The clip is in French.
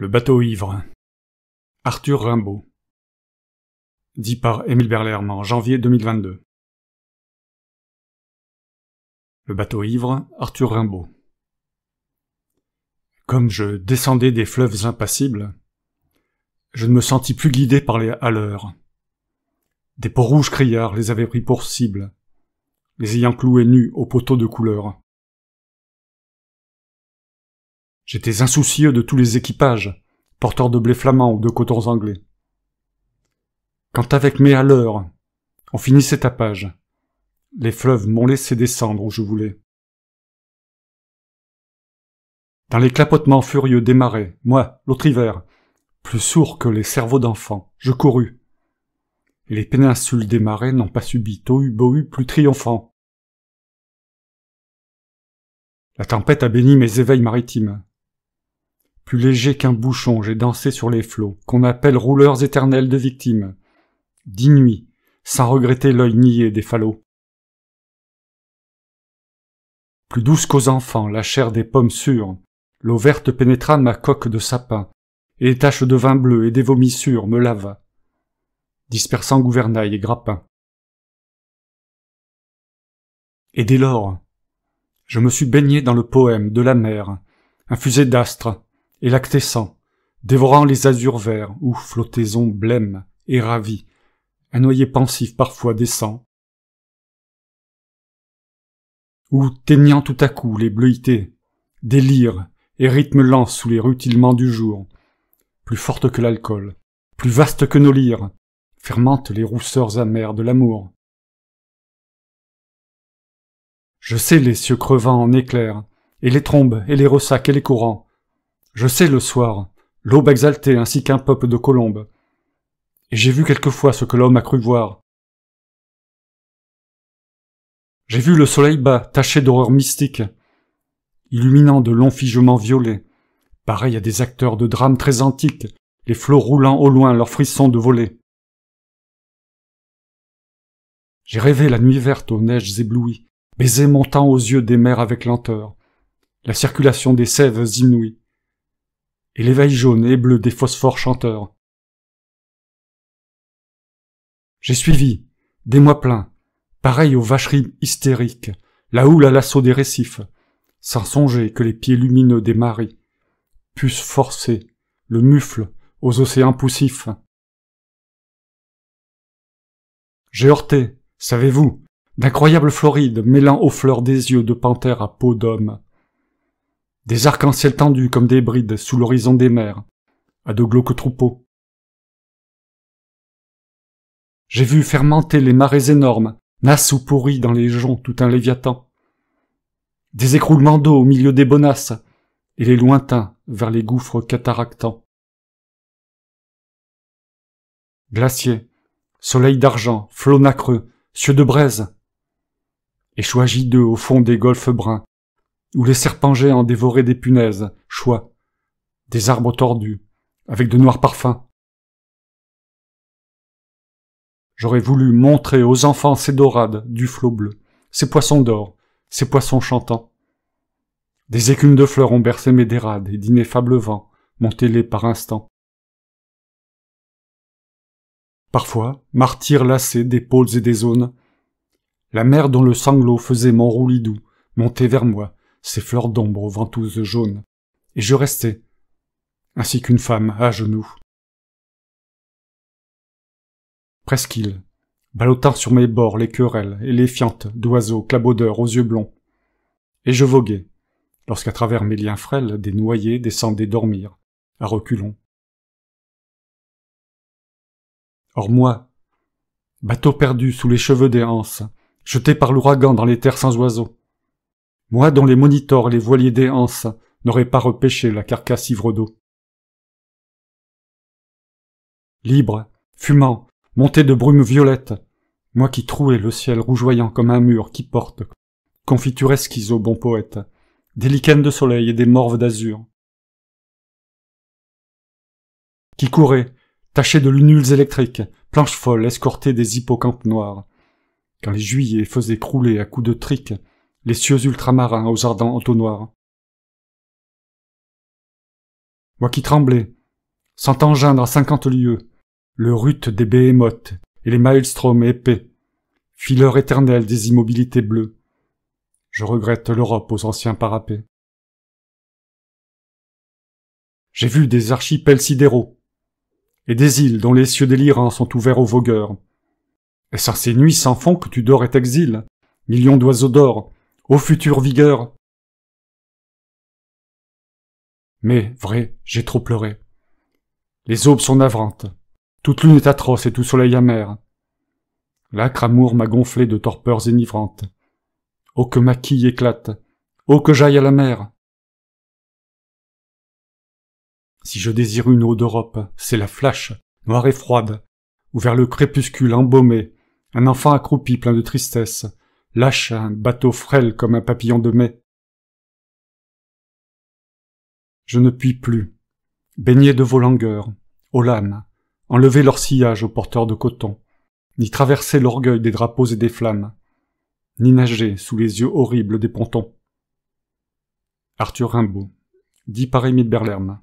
Le bateau ivre. Arthur Rimbaud. Dit par Émile Berlerme en janvier 2022. Le bateau ivre, Arthur Rimbaud. Comme je descendais des fleuves impassibles, je ne me sentis plus guidé par les haleurs. Des peaux rouges criards les avaient pris pour cible, les ayant cloués nus aux poteaux de couleur. J'étais insoucieux de tous les équipages, porteurs de blé flamand ou de cotons anglais. Quand avec mes haleurs, on finissait tapage, les fleuves m'ont laissé descendre où je voulais. Dans les clapotements furieux des marées, moi, l'autre hiver, plus sourd que les cerveaux d'enfants, je courus. Et les péninsules des marais n'ont pas subi tohu-bohu plus triomphant. La tempête a béni mes éveils maritimes. Plus léger qu'un bouchon, j'ai dansé sur les flots, qu'on appelle rouleurs éternels de victimes, d'inuit, sans regretter l'œil niais des falots. Plus douce qu'aux enfants, la chair des pommes sûres, l'eau verte pénétra ma coque de sapin, et les taches de vin bleu et des vomissures me lava, dispersant gouvernail et grappin. Et dès lors, je me suis baigné dans le poème de la mer, infusé d'astres et lactescent, dévorant les azurs verts où flottaison blême et ravie, un noyer pensif parfois descend, où teignant tout à coup les bleuités, délire et rythme lent sous les rutilements du jour, plus forte que l'alcool, plus vaste que nos lyres, fermentent les rousseurs amères de l'amour. Je sais les cieux crevant en éclairs, et les trombes, et les ressacs, et les courants. Je sais le soir, l'aube exaltée ainsi qu'un peuple de colombes. Et j'ai vu quelquefois ce que l'homme a cru voir. J'ai vu le soleil bas, taché d'horreurs mystiques, illuminant de longs figements violets, pareil à des acteurs de drames très antiques, les flots roulant au loin leurs frissons de volée. J'ai rêvé la nuit verte aux neiges éblouies, baiser montant aux yeux des mers avec lenteur, la circulation des sèves inouïes, et l'éveil jaune et bleu des phosphores chanteurs. J'ai suivi, des mois pleins, pareil aux vacheries hystériques, la houle à l'assaut des récifs, sans songer que les pieds lumineux des maris pussent forcer le mufle aux océans poussifs. J'ai heurté, savez-vous, d'incroyables florides mêlant aux fleurs des yeux de panthère à peau d'homme, des arcs-en-ciel tendus comme des brides sous l'horizon des mers, à de glauques troupeaux. J'ai vu fermenter les marées énormes, nasses ou pourries dans les joncs tout un léviathan, des écroulements d'eau au milieu des bonasses, et les lointains vers les gouffres cataractants. Glaciers, soleil d'argent, flots nacreux, cieux de braise, et choix d'eux au fond des golfes bruns, où les serpents géants dévoraient des punaises, choix, des arbres tordus, avec de noirs parfums. J'aurais voulu montrer aux enfants ces dorades du flot bleu, ces poissons d'or, ces poissons chantants. Des écumes de fleurs ont bercé mes dérades et d'ineffables vents montez-les par instants. Parfois, martyr lassé d'épaules et des zones, la mer dont le sanglot faisait mon roulidou montait vers moi, ses fleurs d'ombre aux ventouses jaunes, et je restais, ainsi qu'une femme à genoux. Presqu'île, ballottant sur mes bords les querelles et les fientes d'oiseaux clabaudeurs aux yeux blonds. Et je voguais, lorsqu'à travers mes liens frêles des noyés descendaient dormir, à reculons. Or moi, bateau perdu sous les cheveux des anses, jeté par l'ouragan dans les terres sans oiseaux, moi dont les monitors et les voiliers des anses n'auraient pas repêché la carcasse ivre d'eau. Libre, fumant, monté de brumes violettes, moi qui trouais le ciel rougeoyant comme un mur qui porte, confiture esquisse au bon poète, des lichens de soleil et des morves d'azur, qui courait, taché de lunules électriques, planches folles escortées des hippocampes noirs, quand les juillets faisaient crouler à coups de trique les cieux ultramarins aux ardents entonnoirs. moi qui tremblais, sans engendre à 50 lieues, le rut des béhémoths et les maelstroms épais, fileurs éternels des immobilités bleues. Je regrette l'Europe aux anciens parapets. J'ai vu des archipels sidéraux, et des îles dont les cieux délirants sont ouverts aux vogueurs. Est-ce en ces nuits sans fond que tu dors et t'exiles, millions d'oiseaux d'or, ô future vigueur? Mais, vrai, j'ai trop pleuré. Les aubes sont navrantes, toute lune est atroce et tout soleil amer. L'âcre amour m'a gonflé de torpeurs enivrantes. Oh que ma quille éclate, oh que j'aille à la mer. Si je désire une eau d'Europe, c'est la flash, noire et froide, où vers le crépuscule embaumé, un enfant accroupi plein de tristesse, lâche un bateau frêle comme un papillon de mai. Je ne puis plus, baigner de vos langueurs, aux lames, enlever leur sillage aux porteurs de coton, ni traverser l'orgueil des drapeaux et des flammes, ni nager sous les yeux horribles des pontons. Arthur Rimbaud, dit par Émile Berlerme.